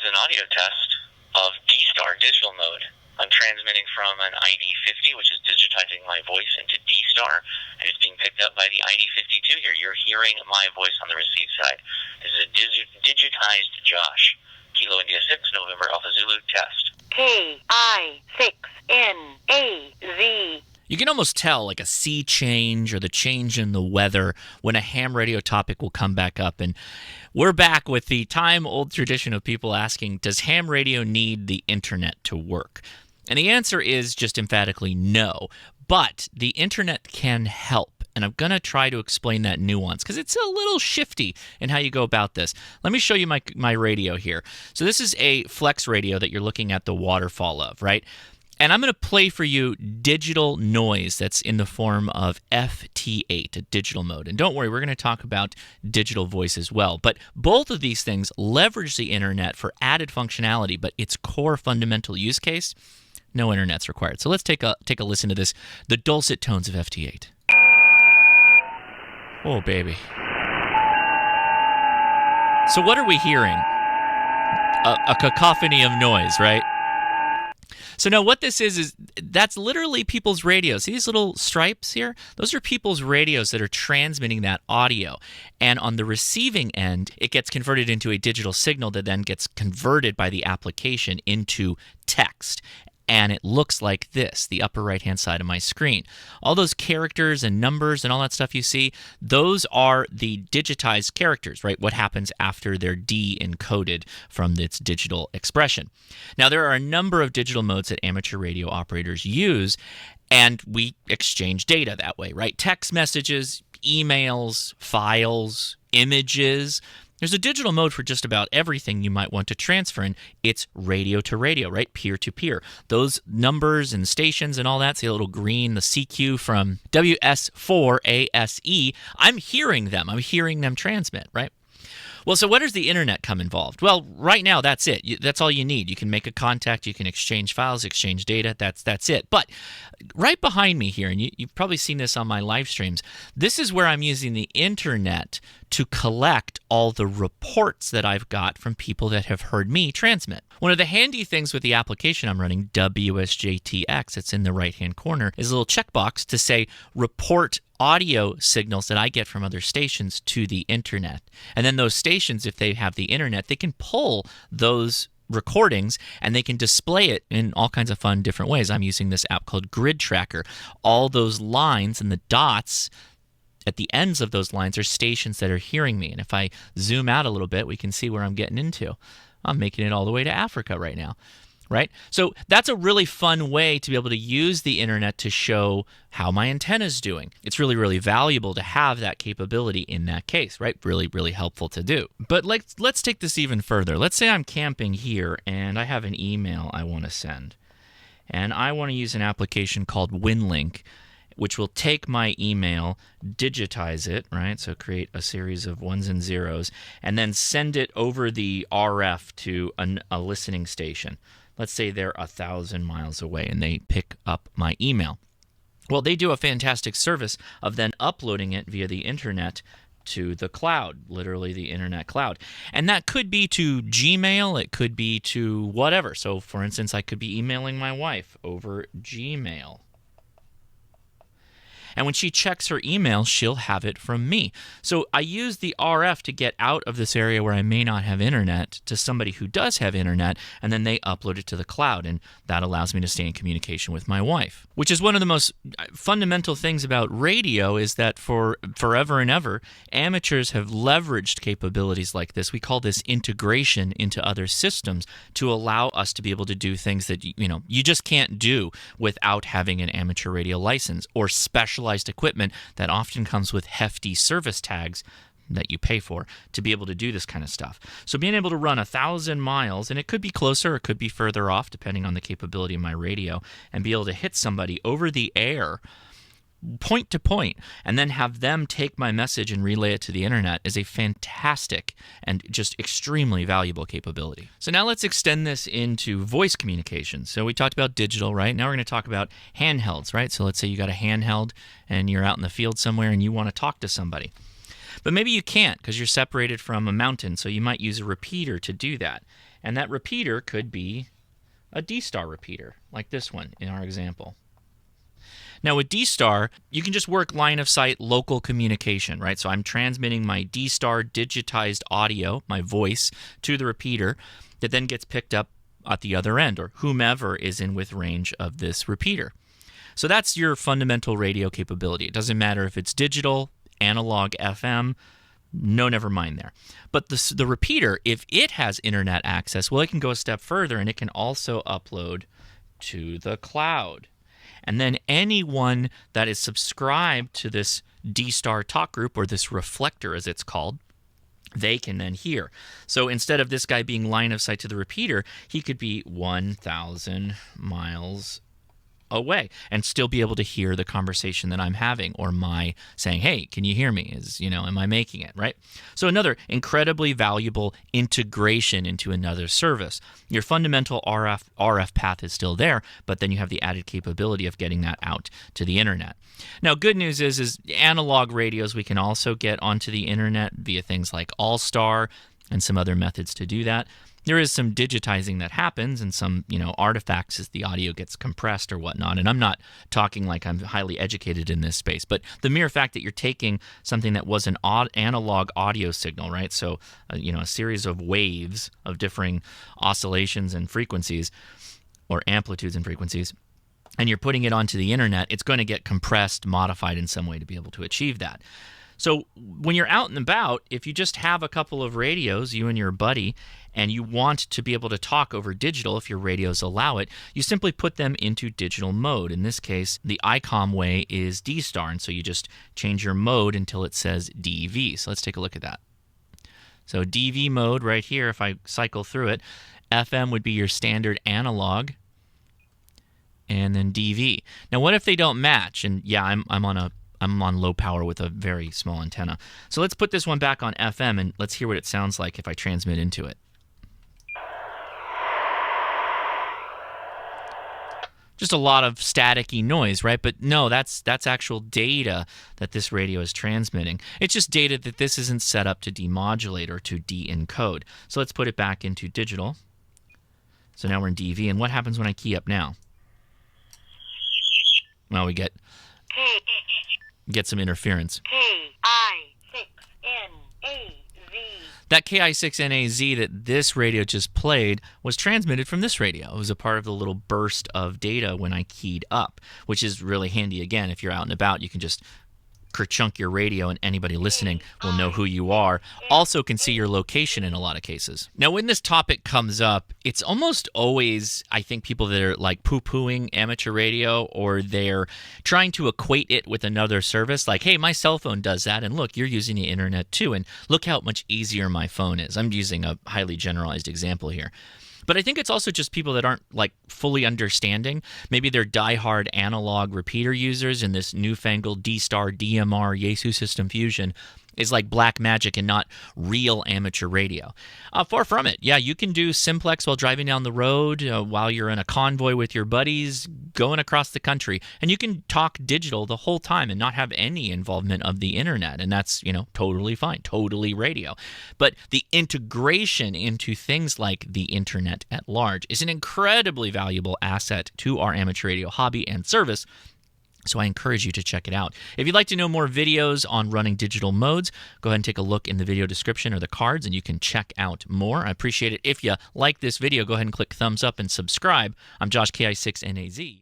an audio test of D-Star digital mode. I'm transmitting from an ID50, which is digitizing my voice into D-Star, and it's being picked up by the ID52 here. You're hearing my voice on the receive side. This is a digitized Josh. Kilo India 6, November Alpha Zulu test. KI6NAZ. You can almost tell like a sea change or the change in the weather when a ham radio topic will come back up. And we're back with the time-old tradition of people asking, does ham radio need the internet to work? And the answer is just emphatically no. But the internet can help. And I'm going to try to explain that nuance because it's a little shifty in how you go about this. Let me show you my radio here. So this is a flex radio that you're looking at the waterfall of, right? And I'm going to play for you digital noise that's in the form of FT8, a digital mode. And don't worry, we're going to talk about digital voice as well. But both of these things leverage the internet for added functionality, but its core fundamental use case, no internet's required. So let's take a listen to this, the dulcet tones of FT8. Oh, baby. So what are we hearing? A cacophony of noise, right? So now what this is that's literally people's radios. See these little stripes here? Those are people's radios that are transmitting that audio. And on the receiving end, it gets converted into a digital signal that then gets converted by the application into text. And it looks like this, the upper right-hand side of my screen. All those characters and numbers and all that stuff you see, those are the digitized characters, right? What happens after they're de-encoded from its digital expression. Now, there are a number of digital modes that amateur radio operators use, and we exchange data that way, right? Text messages, emails, files, images. There's a digital mode for just about everything you might want to transfer, and it's radio to radio, right? Peer to peer. Those numbers and stations and all that, see a little green, the CQ from WS4ASE, I'm hearing them. I'm hearing them transmit, right? Well, so where does the internet come involved? Well, right now, that's it. That's all you need. You can make a contact, you can exchange files, exchange data, that's it. But right behind me here, and you've probably seen this on my live streams, this is where I'm using the internet to collect all the reports that I've got from people that have heard me transmit. One of the handy things with the application I'm running, WSJTX, it's in the right-hand corner, is a little checkbox to say report audio signals that I get from other stations to the internet. And then those stations, if they have the internet, they can pull those recordings and they can display it in all kinds of fun different ways. I'm using this app called Grid Tracker. All those lines and the dots at the ends of those lines are stations that are hearing me. And if I zoom out a little bit, we can see where I'm getting into. I'm making it all the way to Africa right now. Right? So that's a really fun way to be able to use the internet to show how my antenna is doing. It's really, really valuable to have that capability in that case, right? Really, really helpful to do. But let's take this even further. Let's say I'm camping here and I have an email I want to send. And I want to use an application called Winlink, which will take my email, digitize it, right? So create a series of ones and zeros, and then send it over the RF to a listening station. Let's say they're 1,000 miles away and they pick up my email. Well, they do a fantastic service of then uploading it via the internet to the cloud, literally the internet cloud. And that could be to Gmail, it could be to whatever. So for instance, I could be emailing my wife over Gmail. And when she checks her email, she'll have it from me. So I use the RF to get out of this area where I may not have internet to somebody who does have internet, and then they upload it to the cloud, and that allows me to stay in communication with my wife. Which is one of the most fundamental things about radio is that for forever and ever, amateurs have leveraged capabilities like this. We call this integration into other systems to allow us to be able to do things that you just can't do without having an amateur radio license or specialized equipment that often comes with hefty service tags that you pay for to be able to do this kind of stuff. So being able to run 1,000 miles, and it could be closer, it could be further off, depending on the capability of my radio, and be able to hit somebody over the air, point to point, and then have them take my message and relay it to the internet is a fantastic and just extremely valuable capability. So now let's extend this into voice communication. So we talked about digital, right? Now we're going to talk about handhelds, right? So let's say you got a handheld and you're out in the field somewhere and you want to talk to somebody. But maybe you can't because you're separated from a mountain, so you might use a repeater to do that. And that repeater could be a D-star repeater, like this one in our example. Now with D-star, you can just work line of sight local communication, right? So I'm transmitting my D-star digitized audio, my voice, to the repeater that then gets picked up at the other end, or whomever is in with range of this repeater. So that's your fundamental radio capability. It doesn't matter if it's digital, analog, FM, no, never mind there. But the repeater, if it has internet access, well, it can go a step further, and it can also upload to the cloud. And then anyone that is subscribed to this D-Star talk group, or this reflector as it's called, they can then hear. So instead of this guy being line of sight to the repeater, he could be 1,000 miles away and still be able to hear the conversation that I'm having, or my saying, hey, can you hear me? Am I making it, right? So another incredibly valuable integration into another service. Your fundamental RF path is still there, but then you have the added capability of getting that out to the internet. Now, good news is analog radios we can also get onto the internet via things like All-Star and some other methods to do that. There is some digitizing that happens and some, artifacts as the audio gets compressed or whatnot. And I'm not talking like I'm highly educated in this space, but the mere fact that you're taking something that was an analog audio signal, right? So, a series of waves of differing oscillations and frequencies, or amplitudes and frequencies, and you're putting it onto the internet, it's going to get compressed, modified in some way to be able to achieve that. So when you're out and about, if you just have a couple of radios, you and your buddy, and you want to be able to talk over digital, if your radios allow it, you simply put them into digital mode. In this case, the ICOM way is D-Star, and so you just change your mode until it says DV. So let's take a look at that. So DV mode right here, if I cycle through it, FM would be your standard analog, and then DV. Now what if they don't match? And yeah, I'm on low power with a very small antenna. So let's put this one back on FM and let's hear what it sounds like if I transmit into it. Just a lot of staticky noise, right? But no, that's actual data that this radio is transmitting. It's just data that this isn't set up to demodulate or to de-encode. So let's put it back into digital. So now we're in DV, and what happens when I key up now? Well, we get some interference. K-I-6-N-A-Z. That KI6NAZ that this radio just played was transmitted from this radio. It was a part of the little burst of data when I keyed up, which is really handy. Again, if you're out and about, you can just kerchunk your radio and anybody listening will know who you are. Also can see your location in a lot of cases. Now, when this topic comes up, it's almost always, I think, people that are like poo-pooing amateur radio, or they're trying to equate it with another service. Like, hey, my cell phone does that, and look, you're using the internet too, and look how much easier my phone is. I'm using a highly generalized example here. But I think it's also just people that aren't like fully understanding. Maybe they're diehard analog repeater users, and this newfangled D-Star DMR Yaesu system fusion is like black magic and not real amateur radio. Far from it. Yeah, you can do simplex while driving down the road, while you're in a convoy with your buddies going across the country, and you can talk digital the whole time and not have any involvement of the internet, and that's, totally fine, totally radio. But the integration into things like the internet at large is an incredibly valuable asset to our amateur radio hobby and service. So I encourage you to check it out. If you'd like to know more videos on running digital modes, go ahead and take a look in the video description or the cards, and you can check out more. I appreciate it. If you like this video, go ahead and click thumbs up and subscribe. I'm Josh, KI6NAZ.